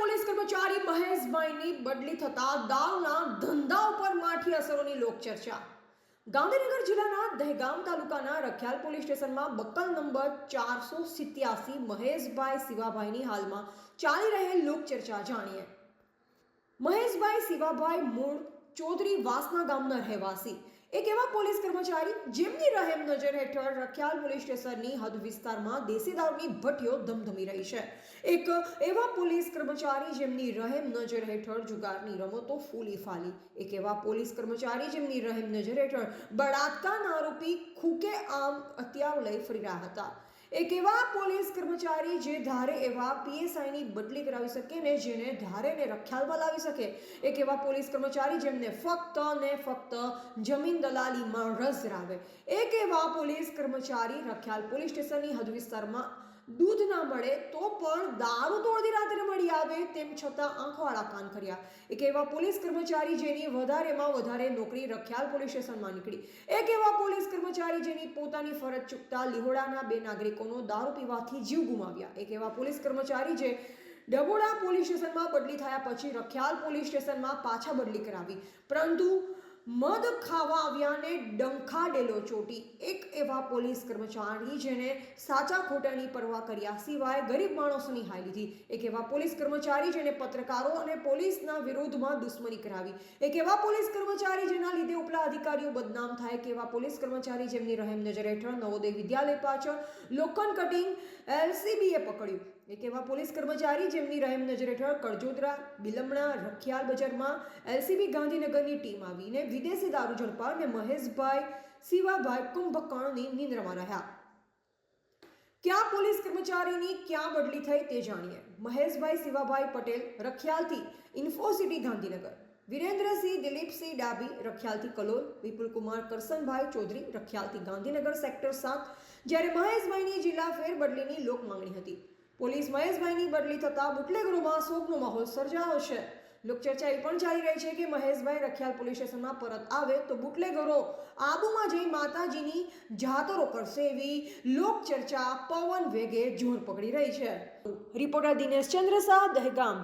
Police કર્મચારી મહેશભાઈની બદલી થતા દારૂના ધંધા ઉપર માઠી અસરોની લોકચર્ચા. ગાંધીનગર જિલ્લાના દહેગામ તાલુકાના રખિયાલ પોલીસ સ્ટેશનમાં બક્કલ નંબર 487 મહેશભાઈ શિવાભાઈની હાલમાં ચાલી રહેલ લોકચર્ચા જાણીએ. મહેશભાઈ શિવાભાઈ મૂળ ચૌધરી વાસના ગામના રહેવાસી, એક એવા પોલીસ કર્મચારી જેમની રહેમ નજર હેઠળ રખિયાલ પોલીસ સ્ટેશનની હદ વિસ્તારમાં દેશી દારૂની ભઠ્ઠીઓ ધમધમી રહી છે. એક એવા પોલીસ કર્મચારી જેમની રહેમ નજર હેઠળ જુગારની રમતો ફૂલી ફાલી, એક એવા પોલીસ કર્મચારી જેમની રહેમ નજર હેઠળ બળાત્કારના આરોપી ખૂકે આમ હથિયાર લઈ ફરી રહ્યા હતા. એક એવા પોલીસ કર્મચારી જે ધારે એવા પીએસઆઈની બદલી કરાવી શકે ને જેને ધારે ને રખિયાલમાં લાવી શકે. એક એવા પોલીસ કર્મચારી જેમને ફક્ત ને ફક્ત જમીન દલાલીમાં રસ ધરાવે. એક એવા પોલીસ કર્મચારી રખિયાલ પોલીસ સ્ટેશનની હદ વિસ્તારમાં દૂધ ના મળે તો પણ દારૂ તો અડધી રાત્રે મળી આવે તેમ છતાં આંખવાળા કાન કર્યા. એક એવા પોલીસ કર્મચારી જેની વધારેમાં વધારે નોકરી રખિયાલ પોલીસ સ્ટેશનમાં નીકળી. એક એવા પોલીસ કર્મચારી જેની પોતાની ફરજ ચૂકતા લીહોડાના 2 નાગરિકોનો દારૂ પીવાથી જીવ ગુમાવ્યા. એક એવા પોલીસ કર્મચારી જે ડબોડા પોલીસ સ્ટેશનમાં બદલી થયા પછી રખિયાલ પોલીસ સ્ટેશનમાં પાછા બદલી કરાવી, પરંતુ મદ ખાવા આવ્યાને ડંખા ડેલો ચોટી. એક એવા પોલીસ કર્મચારી જેને સાચા ખોટાની પરવા કર્યા સિવાય ગરીબ માણસોની હાય લીધી. એક એવા પોલીસ કર્મચારી જેને પત્રકારો અને પોલીસના વિરોધમાં દુશ્મની કરાવી. એક એવા પોલીસ કર્મચારી જેના લીધે ઉપલા અધિકારીઓ બદનામ થાય. એક એવા પોલીસ કર્મચારી જેમની રહેમ નજર હેઠળ નવોદય વિદ્યાલય પાછળ લોખંડ કટિંગ એલસીબીએ પકડ્યું. એક એવા પોલીસ કર્મચારી જેમની રહેમ નજર હેઠળ કડજોદરા, બિલમણા, રખિયાલ બજારમાં એલસીબી ગાંધીનગરની ટીમ આવીને વિદેશી દારૂ ઝડપાવીને મહેશભાઈ શિવાભાઈ કુંભકર્ણની નિંદ્રામાં રહ્યા. ક્યાં પોલીસ કર્મચારીની ક્યાં બદલી થઈ તે જાણીએ. મહેશભાઈ શિવાભાઈ પટેલ રખિયાલથી ઇન્ફોસિટી ગાંધીનગર, વિરેન્દ્રસિંહ દિલીપસિંહ ડાબી રખિયાલથી કલોલ, વિપુલકુમાર કરસનભાઈ ચૌધરી રખિયાલથી ગાંધીનગર સેક્ટર 7. જ્યારે મહેશભાઈની જિલ્લા ફેર બદલીની લોક માંગણી હતી. પોલીસ મહેશભાઈની બદલી થતા બુટલેગરોમાં શોકનો માહોલ સર્જાયો છે. લોકચર્ચા એ પણ ચાલી રહી છે કે મહેશભાઈ રખિયાલ પોલીસ સ્ટેશનમાં પરત આવે તો બુટલેગરો આબુમાં જઈ માતાજીની જાતરો કરશે એવી લોકચર્ચા પવન વેગે જોર પકડી રહી છે. રિપોર્ટર દિનેશ ચંદ્ર શાહ, દહેગામ.